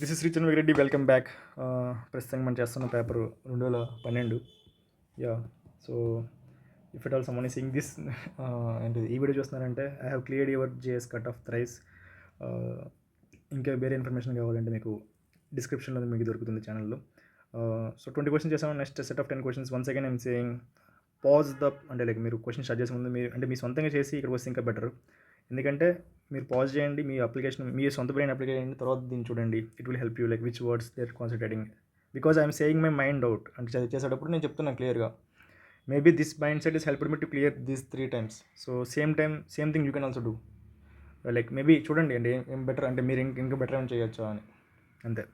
This is Srichandra Reddy. Welcome back. ప్రస్తుతం మనం చేస్తున్న paper 2012. Yeah. So if it all someone ఈ సింగ్ దిస్ ఏంటిది ఈ వీడియో చూస్తున్నారంటే I have cleared your GS cut off thrice. ఇంకా వేరే ఇన్ఫర్మేషన్ కావాలంటే మీకు డిస్క్రిప్షన్లో మీకు దొరుకుతుంది ఛానల్లో. సో 20 క్వశ్చన్స్ చేసాము. Next set of 10 questions. Once again I'm saying pause the అంటే లైక్ మీరు క్వశ్చన్ స్టార్ట్ చేసే ముందు మీరు అంటే మీ సొంతంగా చేసి ఇక్కడికి వస్తే ఇంకా బెటర్. ఎందుకంటే మీరు పాజ్ చేయండి, మీ అప్లికేషన్ మీ సొంత బ్రెయిన్ అప్లై చేయండి, తర్వాత దీన్ని చూడండి. It will help you like which words they are concentrating. Because I'm saying my mind out అంటే చేసేటప్పుడు నేను చెప్తున్నాను క్లియర్గా. Maybe this mind set is help me to clear this 3 times. So same thing you can also do. Like maybe చూడండి అండి ఏం better అంటే మీరు ఇంకా బెటర్ ఏం చేయొచ్చా అని. అంతే.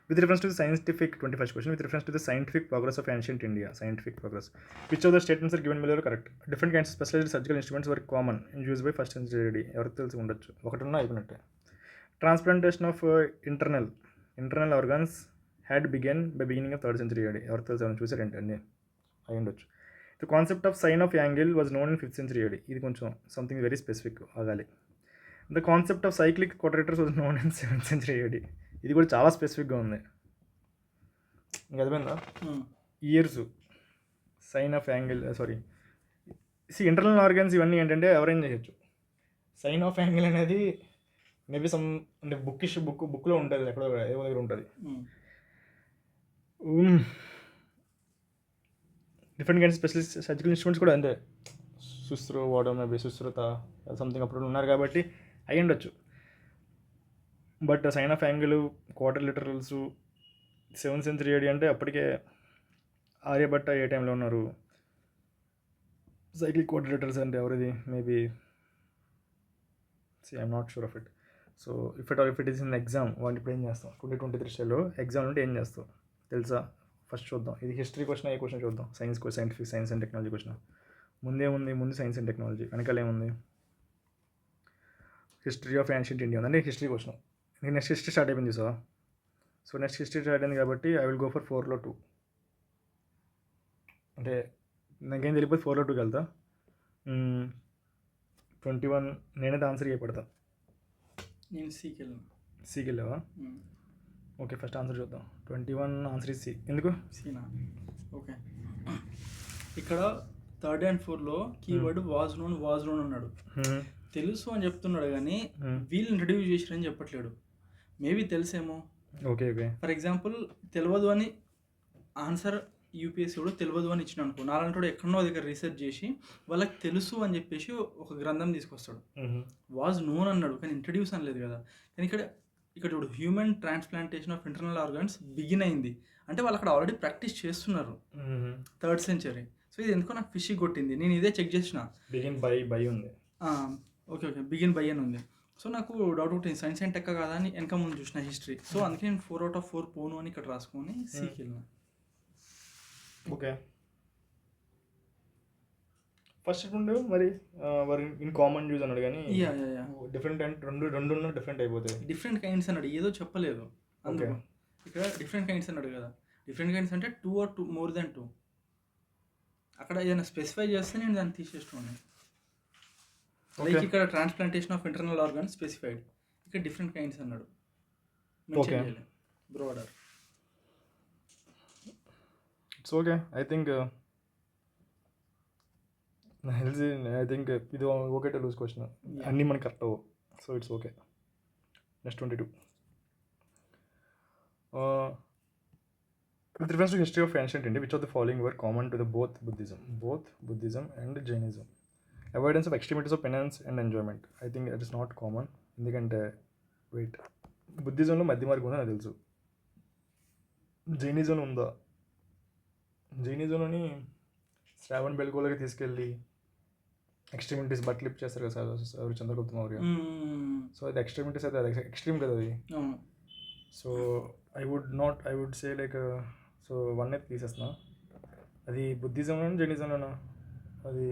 With reference to the scientific 21st question, with reference to the scientific progress of ancient India, scientific progress, which of the statements are given below are correct? Different kinds of specialized surgical instruments were common in use by first century AD. ఎవరికి తెలిసి ఉండొచ్చు, ఒకటిన్నా అయిపోయినట్టే. Transplantation of internal organs had begun by beginning of 3rd century AD. ఎవరికి తెలిసి ఏమైనా చూసారంటే అన్నీ అయి ఉండొచ్చు. The concept of sign of angle was known in 5th century AD. ఇది కొంచెం సంథింగ్ వెరీ స్పెసిఫిక్ ఆగాలి. The concept of cyclic quadrilaters was known in 7th century AD. ఇది కూడా చాలా స్పెసిఫిక్గా ఉంది. ఇంకా అదిపోయిందా? Years, sign of angle, sorry internal organs ఇవన్నీ ఏంటంటే ఎవరైనా చేయొచ్చు. సైన్ ఆఫ్ యాంగిల్ అనేది మేబీ అంటే బుక్లో ఉంటుంది, ఎక్కడో ఏవో దగ్గర ఉంటుంది. Different kinds specialist surgical instruments కూడా అంతే. సుశ్రు వాడడం, మేబీ సుశ్రుత సంథింగ్ అప్పుడు ఉన్నారు కాబట్టి అయ్యి ఉండొచ్చు. But sign of angle, quadrilaterals 7th century AD అంటే అప్పటికే ఆర్యభట్ట ఏ టైంలో ఉన్నారు. సైక్లిక్ క్వాడ్రిలేటర్స్ అంటే ఎవరిది maybe I'm not sure of it. So if it is in exam వాళ్ళు ఇప్పుడు ఏం చేస్తాం 2023 స్టైల్లో ఎగ్జామ్ అంటే ఏం చేస్తాం తెలుసా? ఫస్ట్ చూద్దాం. ఇది హిస్టరీ క్వశ్చన్, ఏ క్వశ్చన్ చూద్దాం. Scientific science and technology question. ముందు సైన్స్ అండ్ టెక్నాలజీ, వెనకాల ఏముంది? హిస్టరీ ఆఫ్ యాన్షియంట్ ఇండియా ఉందండి. History question. Next history start అయిపోయింది sir. So next history start అయింది కాబట్టి ఐ విల్ గో ఫర్ 4లో 2. అంటే నాకేం తెలియకపోతే 4లో 2కి వెళ్తా. 21 నేనైతే ఆన్సర్ చేయబడతా. నేను సికి వెళ్ళావా? ఓకే, ఫస్ట్ ఆన్సర్ చూద్దాం. 21 ఆన్సర్ ఇస్ సి. ఎందుకు సీనా? ఓకే, ఇక్కడ 3rd and 4లో కీవర్డ్ వాజ్ నోన్ అన్నాడు. తెలుసు అని చెప్తున్నాడు కానీ వీళ్ళు ఇంట్రడ్యూస్ చేసిరని చెప్పట్లేడు. మేబీ తెలుసేమో. ఓకే. ఫర్ ఎగ్జాంపుల్ తెలియదు అని ఆన్సర్ యూపీఎస్సీ కూడా తెలియదు అని ఇచ్చిన అనుకో, నాలంటోడు ఎక్కడో దగ్గర రీసెర్చ్ చేసి వాళ్ళకి తెలుసు అని చెప్పేసి ఒక గ్రంథం తీసుకొస్తాడు. వాజ్ నోన్ అన్నాడు కానీ ఇంట్రడ్యూస్ అనలేదు కదా. కానీ ఇక్కడ చూడు, human transplantation of internal organs begin అయింది అంటే వాళ్ళు అక్కడ ఆల్రెడీ ప్రాక్టీస్ చేస్తున్నారు 3rd century. సో ఇది ఎందుకో నాకు ఫిష్ కొట్టింది. నేను ఇదే చెక్ చేసిన. బిగిన్ బై ఉంది. ఓకే, బిగిన్ బై అని ఉంది. సో నాకు డౌట్ ఉంటుంది, సైన్స్ అండ్ టెక్ కాదా అని వెనక ముందు చూసిన హిస్టరీ. సో అందుకే నేను 4 out of 4 పోను అని ఇక్కడ రాసుకొని సికి వెళ్ళిన. ఓకే, ఫస్ట్ మరి ఇన్ కామన్ యూజ్ అన్నాడు కానీ డిఫరెంట్ అంటే రెండు డిఫరెంట్ అయిపోతాయి. డిఫరెంట్ కైండ్స్ అన్నాడు, ఏదో చెప్పలేదు అందులో. ఇక్కడ డిఫరెంట్ కైండ్స్ అన్నాడు కదా. డిఫరెంట్ కైండ్స్ అంటే 2 or more than 2. అక్కడ ఏదైనా స్పెసిఫై చేస్తే నేను దాన్ని తీసేస్తున్నాను. లైక్ ఇక్కడ transplantation of internal organs specified, ఇక్కడ డిఫరెంట్ కైండ్స్ అన్నాడు. Border. It's okay. I think ఇది ఓకే టు లూజ్ క్వశ్చన్. అన్నీ మనకి కరెక్ట్ అవ్వవు. So it's okay. Next 22. With reference to history of ancient India, which of the following were common to the both Buddhism and Jainism? Avoidance of extremities of penance and enjoyment. I think it is not common. ఎందుకంటే బుద్ధిజంలో మధ్య మార్గం ఉందని నాకు తెలుసు. Jainism ఉందా? జైనిజంలోని శ్రావణ్ బెల్గోలకి తీసుకెళ్ళి extremities బట్టలు లిప్ చేస్తారు కదా సార్ చంద్రగుప్త మౌర్య. సో అది ఎక్స్ట్రీమిటీస్ అయితే అది ఎక్స్ట్రీమ్ కదా అది. So I would say like so 1 అయితే తీసేస్తున్నా. అది బుద్ధిజంలోనా జైనిజంలోనా? అది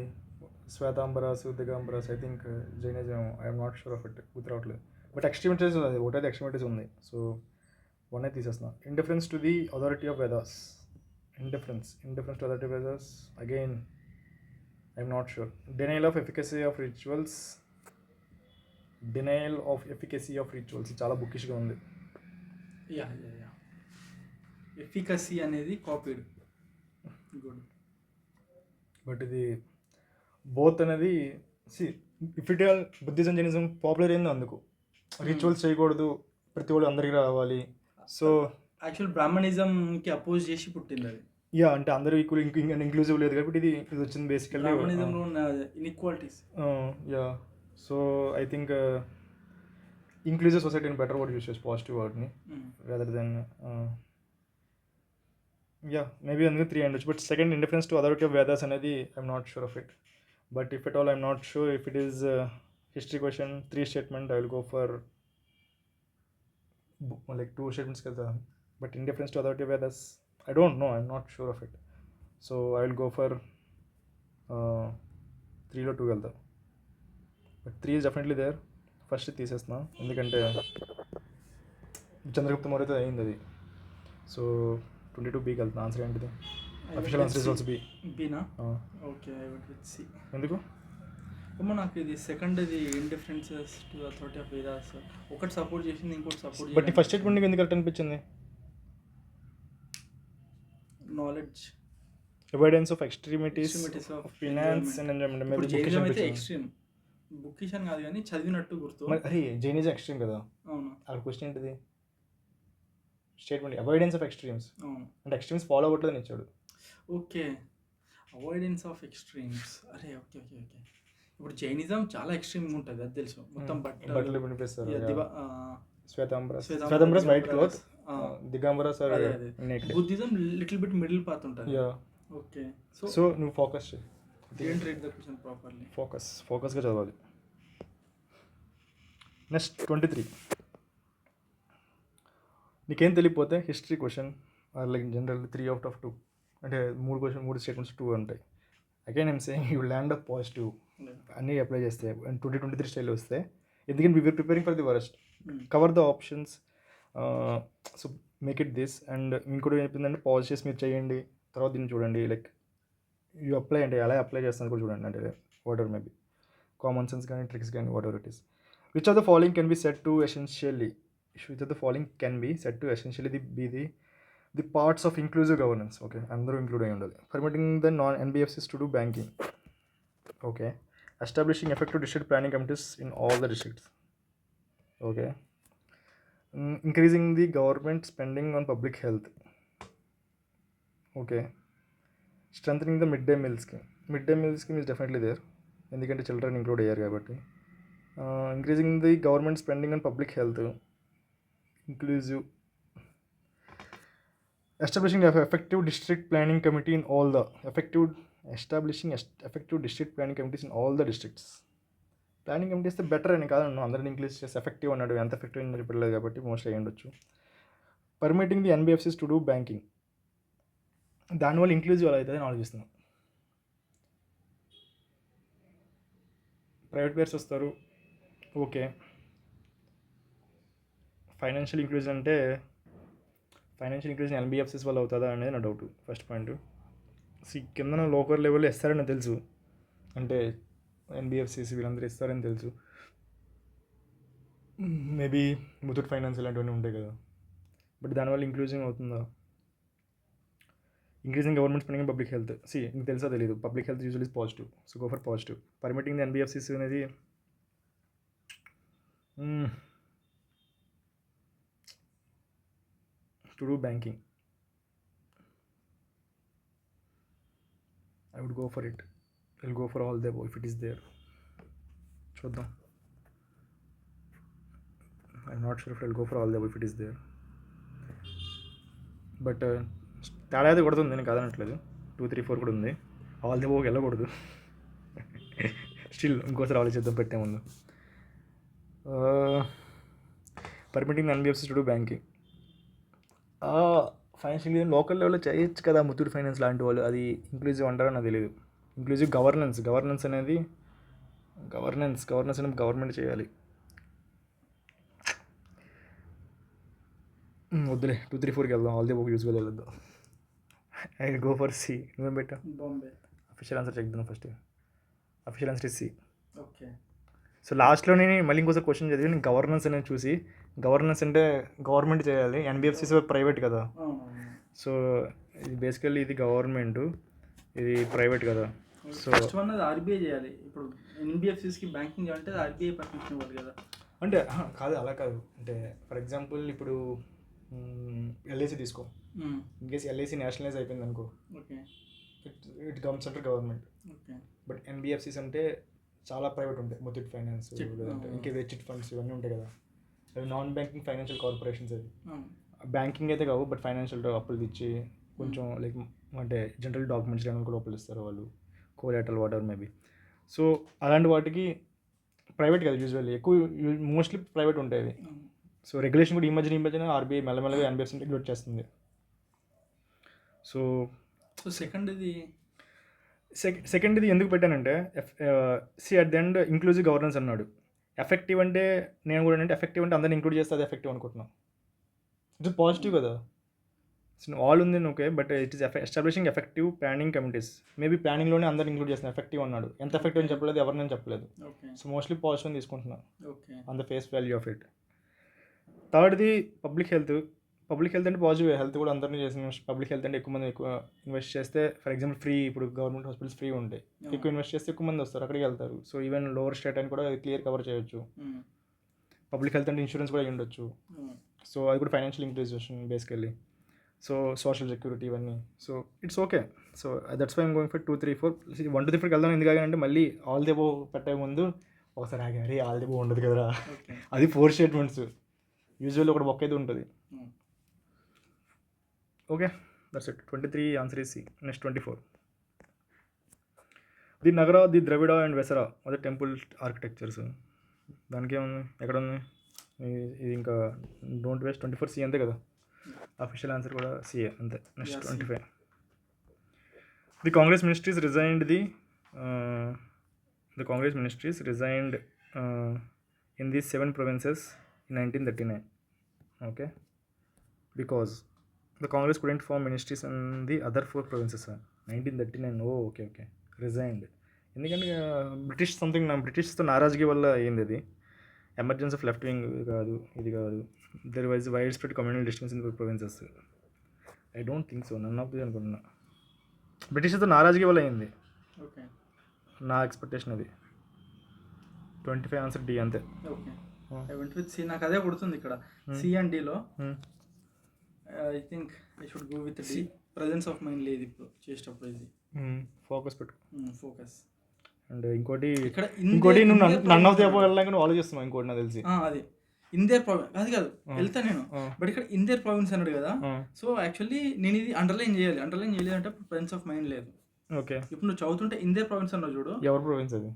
Shvetambaras, Digambaras. I think Jainism. I'm not sure of it, గుర్తు రావట్లేదు. బట్ ఎక్స్ట్రీమిటీస్ అది ఒకటైతే ఎక్స్ట్రీమిటీస్ ఉంది. సో 1 అయితే తీసేస్తున్నా. Indifference to the authority of Vedas. Indifference to other devices. Again, I'm not sure. Denial of efficacy of rituals. చాలా బుక్కిష్గా ఉంది. యా యా యా ఎఫికసీ అనేది కాపీడ్. గుడ్. బట్ ఇది బోత్ అనేది see if it all Buddhism Jainism popular అయింది అందుకు. Rituals చేయకూడదు, ప్రతి వాళ్ళు అందరికీ రావాలి. సో యాక్చువల్ బ్రాహ్మణిజంకి అపోజ్ చేసి పుట్టింది అది. యా అంటే అందరూ ఈక్వల్ ఇంక్లూజివ్ లేదు కాబట్టి ఇది వచ్చింది బేసికల్లీ. బ్రాహ్మణిజంలో ఉన్న inequalities. Yeah so I think inclusive society అని బెటర్ వర్డ్ యూస్ చేసి పాజిటివ్ వర్డ్ని rather than మేబీ అందుకే 3 ఉండొచ్చు. But second indifference to authority of Vedas అనేది I'm not sure of it. But if at all I'm not sure if it is history question 3 statement I will go for like 2 statements కదా. But indifference to authority of Vedas I don't know, I'm not sure of it. So I will go for 3లో 2 వెళ్తా. But 3 is definitely there. First తీసేస్తున్నా ఎందుకంటే చంద్రగుప్త మౌర్యతో అయింది అది. So 22Bకి వెళ్తున్నా. Answer ఏంటిది? Official answer is also B. బీనా? Okay, I will with C. ఎందుకు? ఏమో నాకు ఇది సెకండ్ ఇది indifferences to authority of Vedas ఒకటి సపోర్ట్ చేసింది, ఇంకోటి సపోర్ట్ బట్ నీ ఫస్ట్ స్టేట్మెంట్ నీకు ఎందుకు కరెక్ట్ అనిపించింది? Knowledge, evidence of extremities Extremities of of finance and enjoyment. ఇప్పుడు జైనిజం అయితే ఎక్స్ట్రీమ్, బుక్కిష్ అని కాదు కానీ చదివినట్టు గుర్తు. మరి అరే జైనిజం ఎక్స్ట్రీమ్ కదా. అవును అక్కడ క్వశ్చన్ ఏంటిది? స్టేట్మెంట్ అవాయిడెన్స్ ఆఫ్ ఎక్స్ట్రీమ్స్ అవును. అంటే ఎక్స్ట్రీమ్స్ ఫాలో అవ్వట్లేదు ఇచ్చాడు. Okay, avoidance of extremes. అరే ఓకే ఓకే ఓకే. ఇప్పుడు జైనిజం చాలా ఎక్స్ట్రీమ్గా ఉంటుంది, అది తెలుసు. మొత్తం బట్టలు వినిపిస్తారు. Shvetambaras Shvetambaras white cloth, Digambaras are అదే అదే. Naked. Buddhism little bit middle path ఉంటుంది. యా ఓకే, సో నువ్వు ఫోకస్ చేయి. Didn't read the question properly. ఫోకస్గా చదవాలి. నెక్స్ట్ 23. నీకేం తెలియకపోతే history question or like general 3 out of 2 అంటే 3 స్టేట్మెంట్స్ 2 ఉంటాయి. Again I'm saying you land up positive అన్నీ అప్లై చేస్తే 2023 స్టైల్లో వస్తే. ఎందుకంటే we're preparing for the worst. Cover the options, so make it this. And ఇంకోటి చెప్పిందంటే పాజ్ చేసి మీరు చేయండి, తర్వాత దీన్ని చూడండి. లైక్ యూ అప్లై అంటే ఎలా అప్లై చేస్తాను కూడా చూడండి. అంటే whatever maybe common sense కానీ ట్రిక్స్ కానీ whatever it is. Which are the following can be set to essentially the parts of inclusive governance. Okay, అందరూ ఇంక్లూడ్ అయి ఉండాలి. Permitting the non-NBFCs to do banking. Okay, establishing effective district planning committees in all the districts. Okay, increasing the government spending on public health. Okay, strengthening the midday meal scheme. Midday meal scheme is definitely there ఎందుకంటే children include అయ్యారు కాబట్టి. Increasing the government spending on public health, inclusive. Establishing effective district planning committee in all the establishing effective district planning committees in all the districts. Planning committee ఇస్తే better అని కాదు, అందరిని include చేసి effective అన్నాడు. ఎంత effective అని చెప్పలేదు కాబట్టి మోస్ట్లీ అయ్యి ఉండొచ్చు. Permitting the NBFCs to do banking, దానివల్ల ఇంక్లూజివ్ అలా అవుతుంది అని ఆలోచిస్తున్నాం. ప్రైవేట్ పేర్స్ వస్తారు, ఓకే. ఫైనాన్షియల్ ఇంక్లూజన్ అంటే ఫైనాన్షియల్ ఇంక్లూజన్ ఎన్బిఎఫ్సిస్ వల్ల అవుతుందా అనేది నా డౌట్. ఫస్ట్ పాయింట్ కింద లోకల్ లెవెల్లో ఇస్తారని తెలుసు, అంటే ఎన్బిఎఫ్సిస్ వీళ్ళందరూ ఇస్తారని తెలుసు. మేబీ ముతూట్ ఫైనాన్స్ ఇలాంటివన్నీ ఉంటాయి కదా. బట్ దానివల్ల ఇంక్లూజింగ్ అవుతుందా? Increasing government spending public health, నీకు తెలుసా తెలీదు. Public health usual is positive, so go for positive. Permitting the NBFCs అనేది to do banking, I would go for it. I'll go for all the above if it is there. చూద్దాం. I'm not sure if I'll go for all the above if it is there. But తేడా అయితే కొడుతుంది, నేను కాదనట్లేదు. 2, 3, 4 కూడా ఉంది. All the అబోవ్కి వెళ్ళకూడదు. Still ఇంకోసారి ఆలోచిద్దాం పెట్టే ముందు. Permitting NBFCs to do banking, financial local లెవెల్లో చేయొచ్చు కదా ముత్తూట్ ఫైనాన్స్ లాంటి వాళ్ళు. అది ఇంక్లూజివ్ అంటారో నాకు తెలియదు. ఇంక్లూజివ్ గవర్నెన్స్ అనేది గవర్నమెంట్ చేయాలి. వద్దులే, 2, 3, 4కి వెళ్దాం. ఆల్ ది బుక్ యూజ్గా వెళ్దాం. I go for C. నువ్వేం పెట్టా? బాంబే. అఫీషియల్ ఆన్సర్ చెక్ చేద్దాం first. Official answer is C. Okay, so లాస్ట్లోనే మళ్ళీ ఇంకోసారి క్వశ్చన్ చదివి నేను గవర్నెన్స్ అనేది చూసి గవర్నెన్స్ అంటే గవర్నమెంట్ చేయాలి, ఎన్బిఎఫ్సిస్ ప్రైవేట్ కదా. అవునవును. సో ఇది బేసికల్లీ ఇది గవర్నమెంట్, ఇది ప్రైవేట్ కదా. సో ఫస్ట్ వన్ అది ఆర్బీఐ చేయాలి. ఇప్పుడు ఎన్బిఎఫ్సిస్కి బ్యాంకింగ్ అంటే అది ఆర్బీఐ పర్మిషన్ ఇవ్వాలి కదా. అంటే కాదు, అలా కాదు. అంటే ఫర్ ఎగ్జాంపుల్ ఇప్పుడు ఎల్ఐసి తీసుకో, ఇన్ కేస్ ఎల్ఐసి నేషనలైజ్ అయిపోయింది అనుకో, okay it comes under government. Okay. But NBFCs అంటే చాలా ప్రైవేట్ ఉంటాయి, ముత్తూట్ ఫైనాన్స్ లేదంటే ఇంకే చిట్ ఫండ్స్ ఇవన్నీ ఉంటాయి కదా, అవి నాన్ బ్యాంకింగ్ ఫైనాన్షియల్ కార్పొరేషన్స్. అవి బ్యాంకింగ్ అయితే కావు, బట్ ఫైనాన్షియల్ అప్పులు ఇచ్చి కొంచెం లైక్ అంటే జనరల్ డాక్యుమెంట్స్ లేని కూడా అప్పులు ఇస్తారు వాళ్ళు, కోలాటరల్ వాటర్ మేబీ. సో అలాంటి వాటికి ప్రైవేట్ కదా యూజువల్లీ, ఎక్కువ మోస్ట్లీ ప్రైవేట్ ఉంటాయి అవి. సో రెగ్యులేషన్ కూడా ఈ మధ్యన ఆర్బీఐ మెల్లమెల్లగా ఎన్బిఎఫ్సి రెగ్యులేట్ చేస్తుంది. సో సో సెకండ్ ఇది ఎందుకు పెట్టానంటే at the end inclusive governance అన్నాడు. ఎఫెక్టివ్ అంటే నేను కూడా అంటే ఎఫెక్టివ్ అంటే అందరిని ఇంక్లూడ్ చేస్తే అది ఎఫెక్టివ్ అనుకుంటున్నాను. ఇట్స్ పాజిటివ్ కదా. సో ఆల్ ఉంది okay, but it is establishing effective planning committees. Maybe ప్లానింగ్లోనే అందరిని ఇంక్లూడ్ చేస్తున్నాను. ఎఫెక్టివ్ అన్నాడు, ఎంత ఎఫెక్టివ్ అని చెప్పలేదు, ఎవరిని చెప్పలేదు. సో మోస్ట్లీ పాజిటివ్ అని తీసుకుంటున్నాను on the face value of it. థర్డ్ది పబ్లిక్ హెల్త్. పబ్లిక్ హెల్త్ అంటే పాజిటివ్, హెల్త్ కూడా అందరినీ చేసిన. పబ్లిక్ హెల్త్ అంటే ఎక్కువ మంది ఎక్కువ ఇన్వెస్ట్ చేస్తే, ఫర్ ఎగ్జాంపుల్ ఫ్రీ, ఇప్పుడు గవర్నమెంట్ హాస్పిటల్స్ ఫ్రీ ఉంటాయి, ఎక్కువ ఇన్వెస్ట్ చేస్తే ఎక్కువ మంది వస్తారు, అక్కడికి వెళ్తారు. సో ఈవెన్ లోవర్ స్టేట్ అని కూడా క్లియర్ కవర్ చేయొచ్చు. పబ్లిక్ హెల్త్ అంటే ఇన్సూరెన్స్ కూడా ఉండొచ్చు. సో అది కూడా financial inclusion basically. So social security ఇవన్నీ. So it's okay. So that's why I'm going for 2, 3, 4. 1, 2, 3 వెళ్దాం. ఎందుకు అంటే మళ్ళీ ఆల్ ది అబోవ్ పెట్టే ముందు ఒకసారి ఆగారి, ఆల్ ది అబోవ్ ఉండదు కదరా, అది 4 స్టేట్మెంట్స్. యూజువల్లీ ఒకటి ఒక్క అయితే ఉంటుంది. Okay, that's it. 23 answer is C. Next 24. The Nagara, the Dravida and Vesara అదే టెంపుల్ ఆర్కిటెక్చర్స్. దానికి ఏముంది, ఎక్కడ ఉంది ఇది? ఇంకా డోంట్ వేస్ట్. 24 సి అంతే కదా, అఫీషియల్ ఆన్సర్ కూడా సిఏ అంతే. Next 25. The Congress ministries resigned the Congress ministries resigned in these 7 provinces in 1939. Okay, because the Congress couldn't form ministries in the other 4 provinces. 1939. Oh, okay. Resigned. ఎందుకంటే బ్రిటిష్తో నారాజుకి వల్ల అయ్యింది అది. Emergency of left wing కాదు, ఇది కాదు. There was widespread communal distance in the provinces. I don't think so, none of the అనుకుంటున్నా. బ్రిటిష్తో నారాజుకి వల్ల అయింది, ఓకే. నా ఎక్స్పెక్టేషన్ అది. 25 ఆన్సర్ డి అంతే. Okay, I went with C. నాకు అదే కొడుతుంది ఇక్కడ, సి అండ్ డిలో. I think I should go with D. Presence of mind లేదు ఇప్పుడు చేసేటప్పుడు. ఇది ఫోకస్ పెట్టు, ఫోకస్. అండ్ ఇంకోటి నువ్వు నన్ ఆఫ్ ది అబోవ్ వెళ్ళాక నువ్వు ఆలోచిస్తున్నావు. ఇంకోటి నాకు తెలిసి అది ఇందేర్ ప్రావిన్స్ కాదు వెళ్తా నేను, బట్ ఇక్కడ ఇందేర్ ప్రావిన్స్ అన్నాడు కదా. సో యాక్చువల్లీ నేను ఇది అండర్లైన్ చేయలేదు అంటే ప్రెజెన్స్ ఆఫ్ మైండ్ లేదు. ఓకే, ఇప్పుడు నువ్వు చదువుతుంటే ఇందేర్ ప్రావిన్స్ అన్నావు చూడు, ఎవరు ప్రొవిన్స్ అది?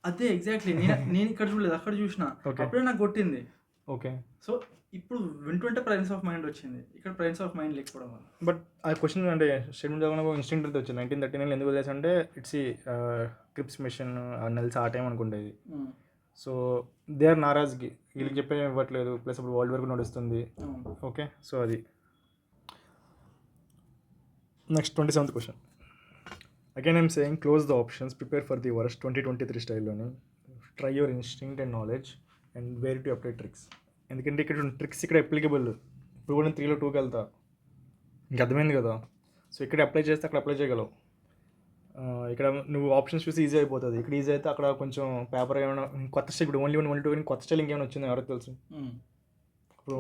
అదే ఎగ్జాక్ట్లీ. నేను ఇక్కడ చూడలేదు, అక్కడ చూసిన, అప్పుడే నాకు కొట్టింది. ఓకే, సో ఇప్పుడు వింటుంటే ప్రెజెన్స్ ఆఫ్ మైండ్ వచ్చింది, ఇక్కడ ప్రెజెన్స్ ఆఫ్ మైండ్ లేకపోవడం వల్ల. బట్ ఆ క్వశ్చన్ అంటే స్టేట్మెంట్ చదవడం ఇన్స్టింక్ట్ అయితే వచ్చింది. 1939 ఎందుకు వదిలేసి అంటే ఇట్స్ క్రిప్స్ మిషన్ నెల్స్ ఆ టైం అనుకుంటేది. సో దే ఆర్ నారాజ్కి, వీళ్ళకి చెప్పే ఇవ్వట్లేదు, ప్లస్ ఇప్పుడు వరల్డ్ వరకు నడుస్తుంది. ఓకే, సో అది. Next 27th question. Again I'm saying close the options, prepare for the worst. 2023 స్టైల్లోని try your instinct and knowledge and where to apply tricks. ఎందుకంటే ఇక్కడ ట్రిక్స్ ఇక్కడ అప్లికబుల్. ఇప్పుడు కూడా 3లో 2కి వెళ్తా, ఇంక అర్థమైంది కదా. సో ఇక్కడ అప్లై చేస్తే అక్కడ అప్లై చేయగలవు. ఇక్కడ నువ్వు ఆప్షన్స్ చూసి ఈజీ అయిపోతుంది. ఇక్కడ ఈజీ అయితే అక్కడ కొంచెం పేపర్ ఏమైనా కొత్త స్టైల్, ఇప్పుడు ఓన్లీ 1, 2 కొత్త స్టైల్ ఇంకేమైనా వచ్చిందో ఎవరికి తెలుసు. ఇప్పుడు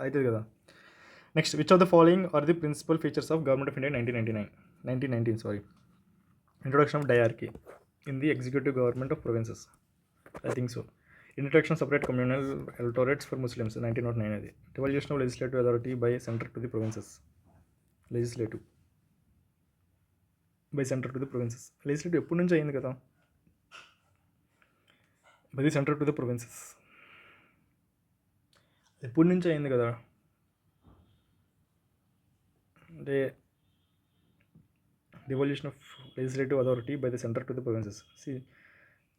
అవుతుంది కదా. Next, which of the following are the principal features of government of India 1919 introduction of diarchy in the executive government of provinces. I think so. Introduction separate communal electorates for Muslims 1909 అది. Devolution of legislative authority by centre to the provinces. Legislative by centre to the provinces. Legislative ఎప్పటి నుంచి అయింది కదా, by the centre to the provinces ఎప్పటి నుంచి అయింది కదా. అంటే devolution of legislative authority by the centre to the provinces.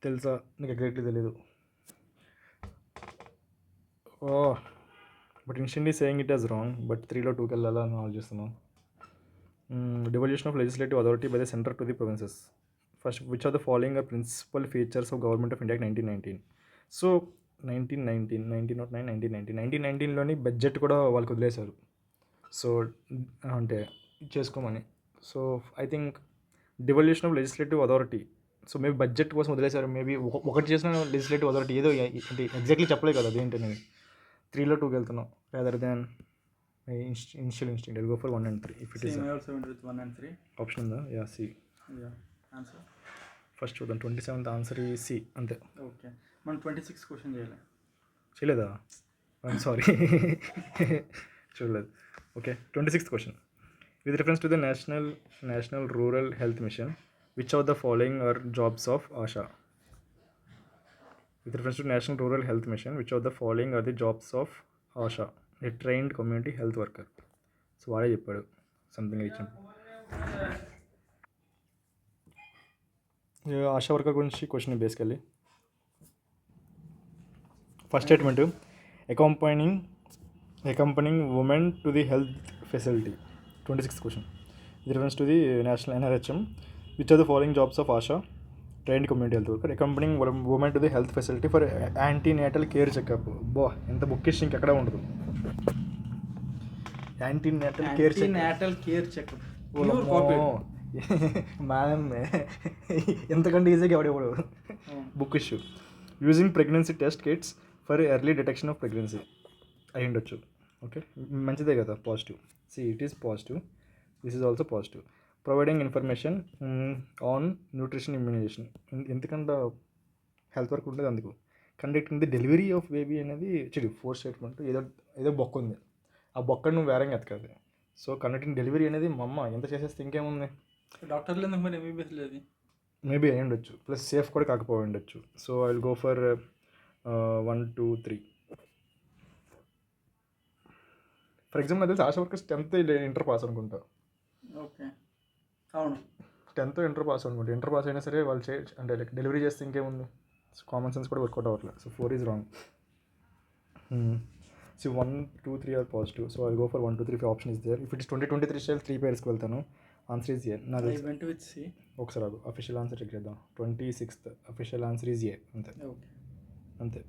తెలుసా నీకు? ఎగ్జాక్ట్లీ తెలియదు. But instantly saying it as wrong, but 3లో 2కి వెళ్ళాలని ఆలోచిస్తున్నాను. Devolution of legislative authority by the centre to the provinces. First which are the following are principal features of government of India 1919. So 1919లోని budget కూడా వాళ్ళకి వదిలేశారు. So అంటే చేసుకోమని. So I think devolution of legislative authority. So maybe budget కోసం వదిలేశారు. Maybe ఒకటి చేసిన లెజిస్లేటివ్ అథారిటీ ఏదో అంటే ఎగ్జాక్ట్లీ చెప్పలేదు కదా అదేంటి అనేది. 3లో 2కి వెళ్తున్నాం rather than initial instinct. I'll go for 1 and 3 if it is. Same, I also went with 1 and 3. Option ఉందా? Yeah C. Yeah, answer. First చూద్దాం. 27th ఆన్సర్ ఈ సి అంతే. ఓకే, మనం 26 క్వశ్చన్ చేయాలి. చేయలేదా? ఐఎమ్ సారీ, చూడలేదు. Okay, 26th question. With reference to the national rural health mission, which of the following are jobs of ASHA? With reference to national rural health mission, which of the following are the jobs of ASHA? A trained community health worker. So వాడే చెప్పాడు something ఇచ్చాను. ASHA worker గురించి question basically. First statement, accompanying women to the health facility. 26th question. With reference to the national NRHM, which are the following jobs of ASHA? Trained community health worker. Accompanying women to the health facility for antenatal care checkup. ఎంత bookish ఇంకెక్కడ ఉండదు. Antenatal care checkup. Ma'am ఎంతకంటే ఈజీగా ఎవడెవడు book issue. Using pregnancy test kits for early detection of pregnancy అయి ఉండొచ్చు. Okay, మంచిదే కదా, positive. C it is positive, this is also positive. Providing information on nutrition immunization. ఎందుకంటే హెల్త్ వర్క్ ఉంటుంది అందుకు. Conducting the delivery of baby అనేది చెడు 4th statement. ఏదో బొక్క ఉంది, ఆ బొక్కను నువ్వు వేరంగా ఎతకాలి. సో కండక్టింగ్ డెలివరీ అనేది మా అమ్మ ఎంత చేసేస్తే ఇంకేముంది. డాక్టర్లు ఎందుకు మరి ఎంబీబీఎస్ లేదు? మేబీ అయి ఉండొచ్చు, ప్లస్ సేఫ్ కూడా కాకపోయి ఉండొచ్చు. So I will go for 1, 2, 3. For example నాకు తెలిసి ASHA workers 10th inter pass అనుకుంటా. ఓకే, అవును, 10th ఇంటర్ పాస్ అనుకుంటా. ఇంటర్ పాస్ అయినా సరే వాళ్ళు అంటే లైక్ డెలివరీ చేస్తే ఇంకేముంది. సో కామన్ సెన్స్ కూడా వర్కౌట్ అవ్వట్లేదు. So 4 is wrong. So 1, 2, 3 are positive. So I go for 1, 2, 3 option is there. If it is 2023 style 3 పేర్స్కి వెళ్తాను. ఆన్సర్ ఈజ్ ఏ. నాకు ఒకసారి ఆగు, అఫీషియల్ ఆన్సర్ చెక్ చేద్దాం. 26th official answer is A. అంతే.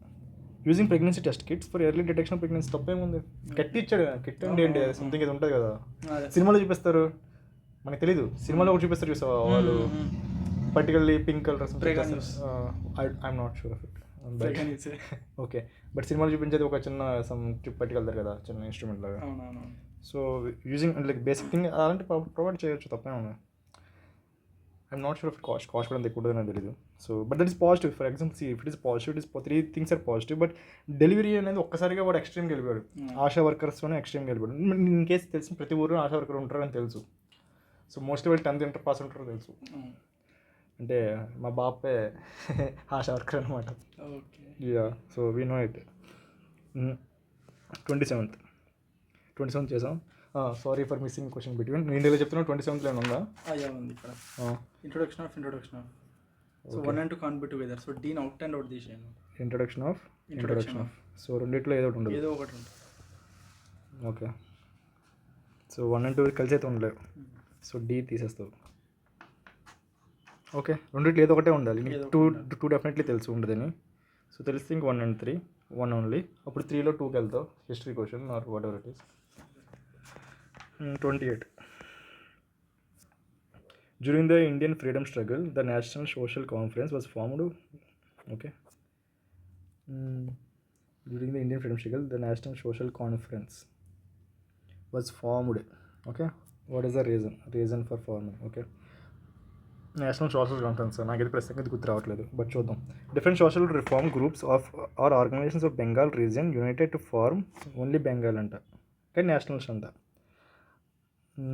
Using pregnancy test kits for early detection pregnancy. తప్పేముంది? కట్టి ఇచ్చాడు. Kit అంటే ఏంటి? సంథింగ్ ఇది ఉంటుంది కదా, సినిమాలో చూపిస్తారు, మనకు తెలీదు. సినిమాలో కూడా చూపిస్తారు చూసా వాళ్ళు, particularly pink colour. I'm not sure of it. Okay, but సినిమాలో చూపించేది ఒక చిన్న సమ్ ట్రిప్ పట్టుకెళ్తారు కదా, చిన్న ఇన్స్ట్రుమెంట్ లాగా. So using like basic thing అలాంటి ప్రొవైడ్ చేయొచ్చు, తప్పే ఉంది. I'm not sure of cost కూడా అంత ఎక్కువ ఉంటుందని తెలియదు. So but that is positive. For example if it is positive, it is 3 things are positive. But delivery అనేది ఒక్కసారిగా వాడు ఎక్స్ట్రీమ్కి వెళ్ళిపోయాడు. ఆశా వర్కర్స్తోనే ఎక్స్ట్రీమ్కి వెళ్ళిపోయాడు. ఇన్ కేసు తెలిసిన ప్రతి ఊరిలో ఆశా వర్కర్ ఉంటారని తెలుసు. సో మోస్ట్లీ వాళ్ళు 10th ఇంటర్ పాస్ ఉంటారో తెలుసు. అంటే మా బాపే ఆశా వర్కర్ అనమాట. Yeah, so we know it. 27th చేసాం. Sorry for missing question between. నేను ఇండియాలో చెప్తున్నా 27th ఉందా? ఉంది ఇక్కడ. Introduction of so 1 and 2 can be together. So dean out and out తీసేయండి. ఇంట్రొడక్షన్ ఆఫ్ సో రెండిట్లో ఏదో ఒకటి ఉండదు. ఏదో ఒకటి ఉంటుంది. ఓకే, సో 1 and 2 కలిసి అయితే ఉండలేవు. So D తీసేస్తావు. ఓకే, రెండిట్లో ఏదో ఒకటే ఉండాలి. 2 డెఫినెట్లీ తెలుసు ఉండదని. సో తెలిస్తే ఇంక 1 and 3, 1 ఓన్లీ. అప్పుడు 3లో 2కి వెళ్తావు. History question or whatever it is. 28. During the Indian freedom struggle, the National Social Conference was formed. Okay. During the Indian freedom struggle, the National Social Conference was formed. Okay. What is the reason for forming? Okay. National social conference నాకైతే ప్రస్తుతం గుర్తు రావట్లేదు, but చూద్దాం. Different social reform groups or organisations of Bengal region united to form only Bengal అంట, కానీ nationals అంట.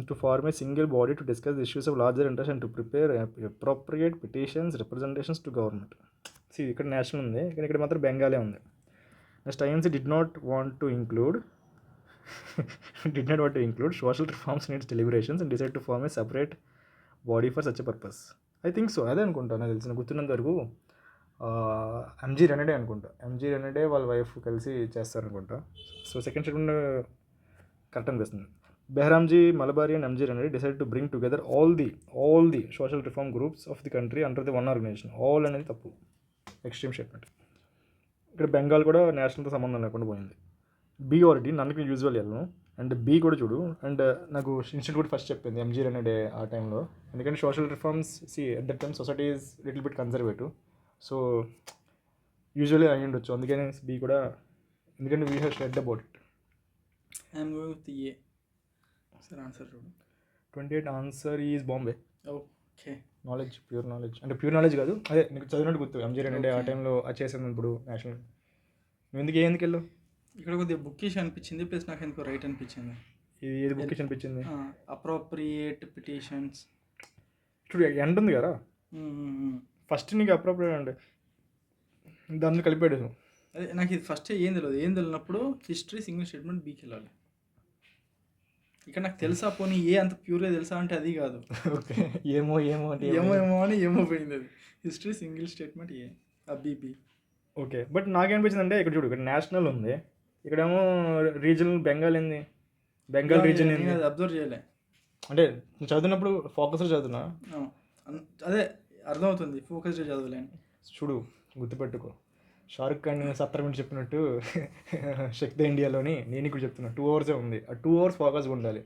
To form a single body to discuss issues of larger interest and to prepare appropriate petitions representations to government. ఇక్కడ national ఉంది, కానీ ఇక్కడ మాత్రం బెంగాలే ఉంది. Next INC did not want to include social reforms in its deliberations and decided to form a separate body for such a purpose. I think so. అదే అనుకుంటా, నాకు తెలిసిన గుర్తున్నంత వరకు ఎంజీ రెనడే అనుకుంటా. ఎంజీ రెనడే వాళ్ళ వైఫ్ కలిసి చేస్తారనుకుంటా. సో సెకండ్ స్టేట్మెంట్ కరెక్ట్ అనిపిస్తుంది. Behramji, Malabari and MG Ranade decided to bring together all the social reform groups of the country under the one organization. All అనేది తప్పు, ఎక్స్ట్రీమ్ స్టేట్మెంట్. ఇక్కడ బెంగాల్ కూడా నేషనల్తో సంబంధం లేకుండా పోయింది. బి ఆర్ డి నన్ను usual వెళ్ళను. అండ్ బి కూడా చూడు. అండ్ నాకు ఇన్స్టిట్యూట్ కూడా ఫస్ట్ చెప్పింది ఎంజీ అనేడే ఆ టైంలో. ఎందుకంటే social reforms at that time society is little bit conservative. So usually అయ్యి ఉండొచ్చు. అందుకని బి కూడా, ఎందుకంటే we have stated about it. I'm going with A. Sir answer చూడు. 28 answer is Bombay. Okay. Knowledge, pure knowledge. అంటే ప్యూర్ నాలెడ్జ్ కాదు, అదే నీకు చదివినట్టు గుర్తు. ఎంజీ అంటే ఆ టైంలో అది చేసాను ఇప్పుడు నేషనల్. నువ్వు ఎందుకు వెళ్ళావు? ఇక్కడ కొద్దిగా బుక్కిష్ అనిపించింది, ప్లస్ నాకు ఎందుకో రైట్ అనిపించింది. ఏది బుక్కిష్ అనిపించింది? Appropriate petitions. చూడు ఎండ్ ఉంది కదా, ఫస్ట్ నీకు అప్రోప్రియేట్ అంటే దాన్ని కలిపాడు. అదే నాకు ఇది ఫస్ట్ ఏం తెలియనప్పుడు హిస్టరీ సింగిల్ స్టేట్మెంట్ బీకి వెళ్ళాలి. ఇక్కడ నాకు తెలుసా పోనీ ఏ అంత ప్యూర్గా తెలుసా అంటే అది కాదు. ఓకే, ఏమో అంటే ఏమో పోయింది అది. హిస్టరీ సింగిల్ స్టేట్మెంట్ ఏ బీపీ. ఓకే, బట్ నాకేమనిపించింది అంటే ఇక్కడ చూడు, ఇక్కడ నేషనల్ ఉంది, ఇక్కడేమో రీజనల్ బెంగాల్ ఏంది, బెంగాల్ రీజన్ ఏంది, అది అబ్జర్వ్ చేయలే. అంటే చదివినప్పుడు ఫోకస్గా చదువుతున్నా, అదే అర్థమవుతుంది, ఫోకస్గా చదవలేను. చూడు గుర్తుపెట్టుకో, షారుఖ్ ఖాన్ 70 మినిట్స్ చెప్పినట్టు శక్తి ఇండియాలోని నేను ఇక్కడ చెప్తున్నా 2 hours ఉంది. ఆ 2 hours ఫోకస్గా ఉండాలి.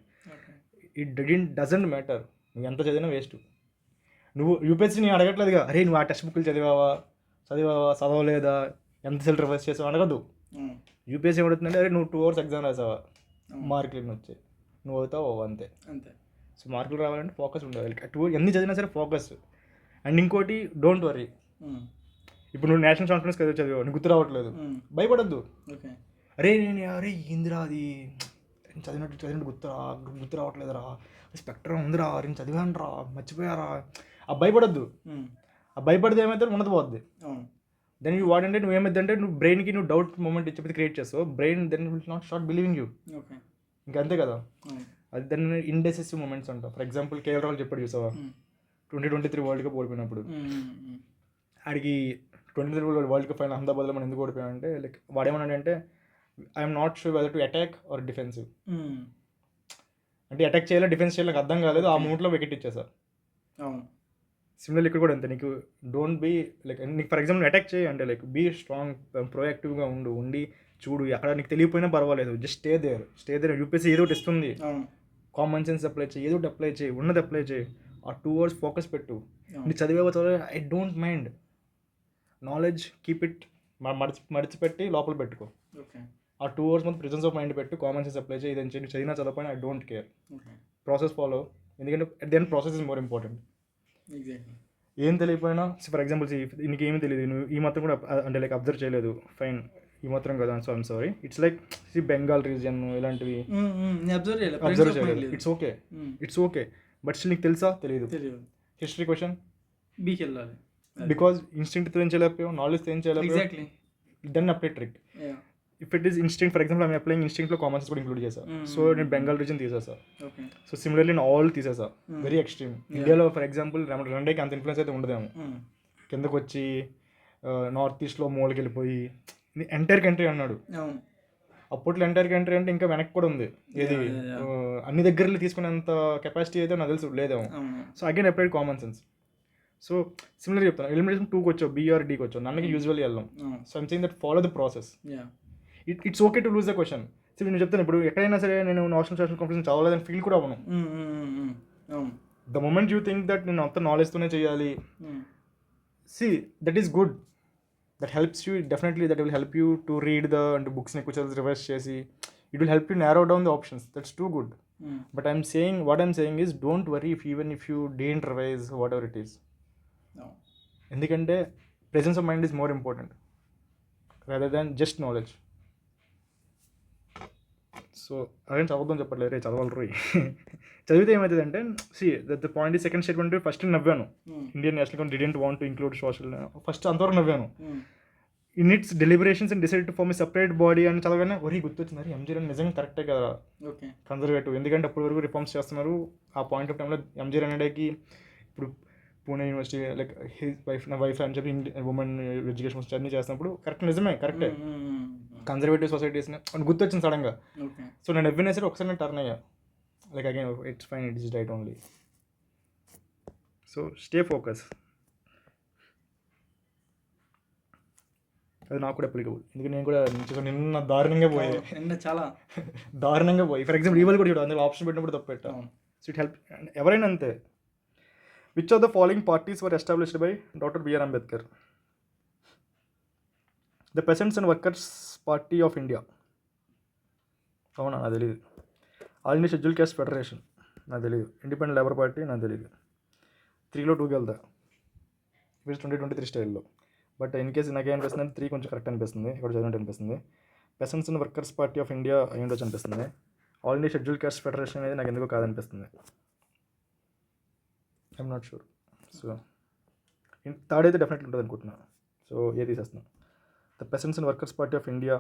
ఇట్ డజంట్ మ్యాటర్ నువ్వు ఎంత చదివినా వేస్ట్. నువ్వు యూపీఎస్సీ నేను అడగట్లేదుగా, అరే నువ్వు ఆ టెక్స్ట్ బుక్లు చదవలేదా, ఎంత సెల్ రివర్స్ చేసావు అడగద్దు. యూపీఎస్సీ ఏమవుతుందంటే, అరే నువ్వు 2 hours ఎగ్జామ్ రాసావా, మార్కులు వచ్చాయి, నువ్వు అవుతావు అంతే. సో మార్కులు రావాలంటే ఫోకస్ ఉండాలి. ఎన్ని చదివినా సరే ఫోకస్. అండ్ ఇంకోటి, డోంట్ వరీ. ఇప్పుడు నువ్వు నేషనల్ కాన్ఫరెన్స్ కదా చదివావు, నీకు గుర్తు రావట్లేదు, భయపడద్దు. అరే ఇందిరా అది చదివినట్టు గుర్తు రావట్లేదురా, స్పెక్ట్రమ్ ఉందిరా, నేను చదివాను రా, మర్చిపోయారా, ఆ భయపడద్దు. ఆ భయపడితే ఏమైతే ఉన్నది పోద్ది. దెన్ యూ వాడంటే నువ్వు ఏమైందంటే, నువ్వు బ్రెయిన్కి నువ్వు డౌట్ మూమెంట్ ఇచ్చి క్రియేట్ చేస్తావు, brain then will not start believing you. ఇంకంతే కదా. అది దాన్ని ఇండెసిసివ్ మూమెంట్స్ అంటాం. ఫర్ ఎగ్జాంపుల్ కేఎల్ రాహుల్ చెప్పాడు చూసావా, 2023 వరల్డ్ కప్ ఓడిపోయినప్పుడు, ఆడికి 2023 వరల్డ్ కప్ ఫైనల్ అహ్మదాబాద్లో మనం ఎందుకు ఓడిపోయామంటే, లైక్ వాడేమన్నాడంటే, I'm not sure whether to attack or defensive. అంటే అటాక్ చేయాలో డిఫెన్స్ చేయాలో నాకు అర్థం కాలేదు, ఆ మూమెంట్లో వికెట్ ఇచ్చేసారు. సిమిలర్ ఇక్కడ కూడా అంతే, నీకు డోంట్ బీ లైక్, నీకు ఫర్ ఎగ్జాంపుల్ అటాక్ చేయి అంటే లైక్ బీ స్ట్రాంగ్, ప్రోయాక్టివ్గా ఉండి చూడు, అక్కడ నీకు తెలియకపోయినా పర్వాలేదు, జస్ట్ స్టే దేర్. యూపీఎస్సీ ఏదో ఒకటి ఇస్తుంది, కామన్ సెన్స్ అప్లై చేయి, ఏదో ఒకటి అప్లై చేయి, ఉన్నది అప్లై చేయి. ఆ 2 hours ఫోకస్ పెట్టు. నీకు చదివే I don't mind knowledge, keep it మడిచిపెట్టి లోపల పెట్టుకో. ఆ 2 hours మొత్తం ప్రెజెన్స్ ఆఫ్ మైండ్ పెట్టు, కామన్ సెన్స్ అప్లై చేయి, ఇదని చెప్పి చదివినా చదవకపోయినా I don't care. Process follow, ఎందుకంటే at the end process is more important. ఏం తెలియకపోయినా, ఫర్ ఎగ్జాంపుల్ నీకు ఏమీ తెలియదు, నువ్వు ఈ మాత్రం కూడా అంటే లైక్ అబ్జర్వ్ చేయలేదు, ఫైన్, ఈ మాత్రం కదా, so I'm sorry. It's like Bengal region ఇలాంటివి అబ్జర్వ్ చేయలేదు, ఇట్స్ ఓకే. బట్ స్టిల్ నీకు తెలుసా, తెలియదు. హిస్టరీ క్వశ్చన్ బీకి వెళ్ళాలి, బికాజ్ ఇన్స్టింక్ట్ ఏం చేయలేకపోయావు, నాలెడ్జ్ ఏం చేయలేకపోయావు, then apply trick. If it is instinct, for example I'm applying ఇన్స్టింక్ట్లో కామన్ సెన్స్ కూడా ఇంక్లూడ్ చేశాను, సో నేను బెంగాల్ రీజన్ తీసేసా. సో సిమిలర్లీ నేను ఆల్ తీసేసా, వెరీ ఎక్స్ట్రీమ్. ఇండియాలో ఫర్ ఎగ్జాంపుల్ రెండేకి అంత ఇన్ఫ్లుయెన్స్ అయితే ఉండదేమో, కిందకు వచ్చి నార్త్ ఈస్ట్లో మూలకి వెళ్ళిపోయి ఎంటైర్ కంట్రీ అన్నాడు. అప్పట్లో ఎంటైర్ కంట్రీ అంటే ఇంకా వెనక్కి కూడా ఉంది, ఏది అన్ని దగ్గరలో తీసుకునేంత కెపాసిటీ అయితే నాకు తెలుసు లేదేమో. So again applied common sense. So similar చెప్తాను, ఎలిమినేషన్ 2కి వచ్చావు, బి ఆర్ డీకి వచ్చావు, నన్నకి యూజువల్లీ వెళ్ళాం. So I'm saying that follow the process. It's okay to lose the question. So నేను చెప్తాను, ఇప్పుడు ఎక్కడైనా సరే నేను నేషనల్ కాన్ఫరెన్స్ చదవలేదని ఫీల్ కూడా అవ్వను. The moment you think that నేను అంత నాలెడ్జ్తోనే చేయాలి, see that is good, that helps you definitely, that will help you to read the అంటే బుక్స్ని ఎక్కువ చదివి రివర్స్ చేసి, it will help you narrow down the options, that's too good. But I'm saying is don't worry even if you don't revise whatever it is. ఎందుకంటే presence of mind is more important rather than just knowledge. So అదే చదవద్దని చెప్పట్లేదు, రే చదవాలి రోయ్. చదివితే ఏమవుతుందంటే, see the point ఈ సెకండ్ స్టేట్మెంట్ ఫస్ట్ నవ్వాను, Indian National Congress didn't want to include social, first అంతవరకు నవ్వాను. In its deliberations and decide to form a separate body అని చదవగానే ఒరే గుర్తొచ్చింది, ఎంజీ రాణి నిజంగా కరెక్టే కదా, కన్జర్వేటివ్. ఎందుకంటే అప్పటి వరకు రిఫార్మ్స్ చేస్తున్నారు. ఆ పాయింట్ ఆఫ్ టైంలో ఎంజీ రాణికి ఇప్పుడు పూణే యూనివర్సిటీ లైక్ నా వైఫ్ అని చెప్పి ఉమెన్ ఎడ్యుకేషన్ అన్నీ చేస్తున్నప్పుడు కరెక్టే కన్జర్వేటివ్ సొసైటీస్ని అని గుర్తొచ్చింది సడన్గా. సో నేను నవ్వినా సరే ఒకసారి నేను టర్న్ అయ్యా, like again it's fine, it is right only. So stay focus, అది నాకు కూడా అప్లికబుల్. ఎందుకంటే నేను కూడా నిన్న దారుణంగా పోయాయి, నిన్న చాలా దారుణంగా పోయి. ఫర్ ఎగ్జాంపుల్ ఈవెల్ కూడా చూడు, అందులో ఆప్షన్ పెట్టినప్పుడు తప్పు పెట్టా. సో ఇట్ హెల్ప్, ఎవరైనా అంతే. Which of the following parties were established by doctor B R Ambedkar? The peasants and workers party of India. అవునా, నాకు తెలియదు. All India schedule caste federation, నాకు తెలియదు. ఇండిపెండెంట్ లేబర్ పార్టీ, నాకు తెలియదు. 3లో 2కి వెళ్తా, ఇప్పుడు 2023 స్టైల్లో. బట్ ఇన్ కేసు నాకేమనిపిస్తుంది అంటే 3 కొంచెం కరెక్ట్ అనిపిస్తుంది, ఇక్కడ చదివినట్టు అనిపిస్తుంది. Peasants and workers party of India అయి ఉండొచ్చు అనిపిస్తుంది. All India schedule caste federation అనేది నాకు ఎందుకో కాదనిపిస్తుంది. I'm not sure. So third అయితే డెఫినెట్లీ ఉంటుంది అనుకుంటున్నాను. సో ఏ తీసేస్తున్నాను. The peasants and workers party of India,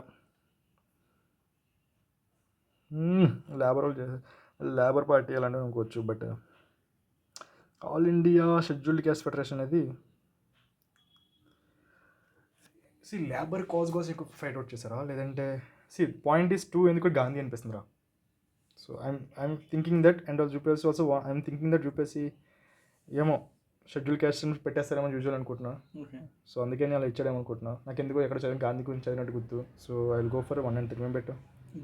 labour party అలాంటివి అనుకోవచ్చు. But all India scheduled caste federation అనేది లేబర్ కాజ్ కోసం ఎక్కువ ఫైట్ అవుట్ చేశారా, లేదంటే పాయింట్ ఈస్ 2 ఎందుకు గాంధీ అనిపిస్తుందిరా. So I'm thinking that, and UPSC also I'm thinking that UPSC ఏమో షెడ్యూల్ క్యాస్ట్ పెట్టేస్తారేమో యూజువల్ అనుకుంటున్నా. సో అందుకే నేను అలా ఇచ్చాడేమో అనుకుంటున్నా. నాకు ఎందుకో ఎక్కడ చదివిన గాంధీ గురించి చదివినట్టు గుర్తు. So I will go for 1 and 3. మేము పెట్టు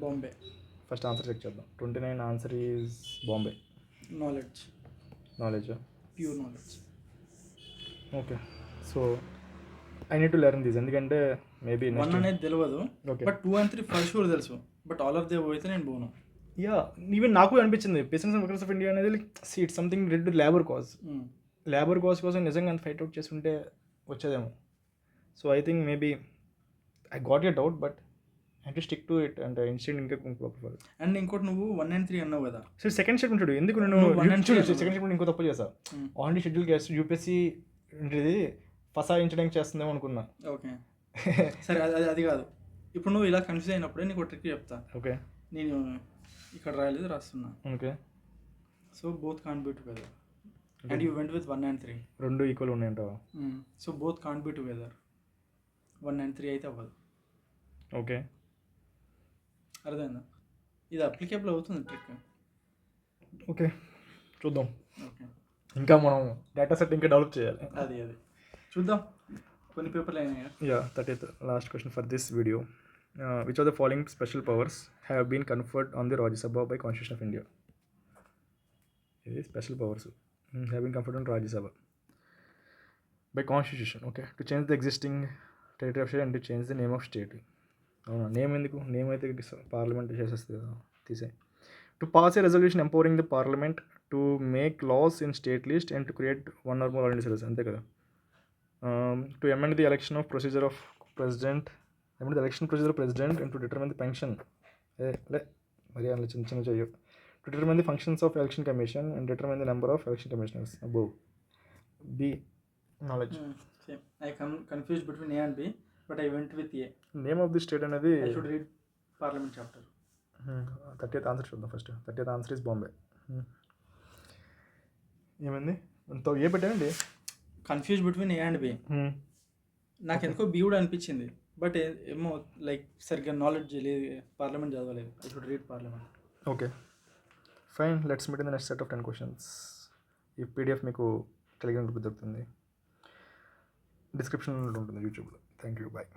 బాంబే. ఫస్ట్ ఆన్సర్ చెక్ చేద్దాం. 29 answer is Bombay. Knowledge, pure knowledge. Okay, so I need to learn this, ఎందుకంటే మేబీ 1 అనేది తెలియదు, okay. But 2 and 3 for sure తెలుసు. బట్ ఆల్ ఆఫ్ దే పోయితే నేను పోను. యా, ఈవెన్ నాకు అనిపించింది peasants and workers of India అనేది it's something related to labour cause. Labour cause కోసం నిజంగా అంత ఫైట్ అవుట్ చేస్తుంటే వచ్చేదేమో. So I think maybe I got a doubt, but I to stick to it. అంటే instant ఇంకా ప్రిఫర్. అండ్ ఇంకోటి నువ్వు 1 and 3 అన్నావు కదా. సో సెకండ్ స్టేట్మెంట్ చూడు, ఎందుకు నేను సెకండ్ స్టేట్మెంట్ ఇంకో తప్పు చేసా. ఆల్రెడీ షెడ్యూల్ క్యాస్ట్ యూపీఎస్సీ ఏంటిది ఫసాయించడానికి చేస్తుందేమో అనుకున్నా. ఓకే సరే, అది కాదు. ఇప్పుడు నువ్వు ఇలా కన్ఫ్యూజ్ అయినప్పుడే నీకు ట్రిక్ చెప్తా. ఓకే, నేను ఇక్కడ రాయలేదు, రాస్తున్నా. Okay. So both can't be together and you went with 1 and 3. రెండు ఈక్వల్ ఉన్నాయంటావా? So both can't be together. 1 and 3 అయితే అవ్వదు. ఓకే, అర్థమైందా? ఇది అప్లికేబుల్ అవుతుంది ట్రిక్. ఓకే చూద్దాం. ఓకే, ఇంకా మనం డేటా సెట్ ఇంకా డెవలప్ చేయాలి. అది చూద్దాం. కొన్ని పేపర్లు అయినాయి. Yeah, 30th last question for this video. Which are the following special powers have been conferred on the Rajya Sabha by constitution of India? ఇది special powers have been conferred on Rajya Sabha by constitution. Okay, to change the existing territory of state and to change the name of state. అవునా, name ఎందుకు? Name అయితే parliament చేసేస్తుంది కదా, తీసే. To pass a resolution empowering the parliament to make laws in state list and to create 1 or more ordinances, అంతే కదా. To amend the election procedure of president and to determine the pension. మరి అలా చిన్న చిన్న చెయ్యు. To determine the functions of election commission and determine the number of election commissioners. Above. B, knowledge. Same. I confused between A and B, but I went with A. Name of the state అనేది I should read parliament chapter. 30th answer చూద్దాం first. 30th answer is Bombay. ఏమైంది అంత A పెట్టానండి? Confuse between A and B. నాకు ఎందుకో B కూడా అనిపించింది, but ఏమో లైక్ సరిగ్గా నాలెడ్జ్ లేదు, పార్లమెంట్ చదవలేదు. I should read parliament. Okay fine, let's meet in the next set of 10 questions. ఈ పీడిఎఫ్ మీకు టెలిగ్రామ్ గ్రూప్ దొరుకుతుంది, డిస్క్రిప్షన్లో ఉంటుంది యూట్యూబ్లో. Thank you, bye.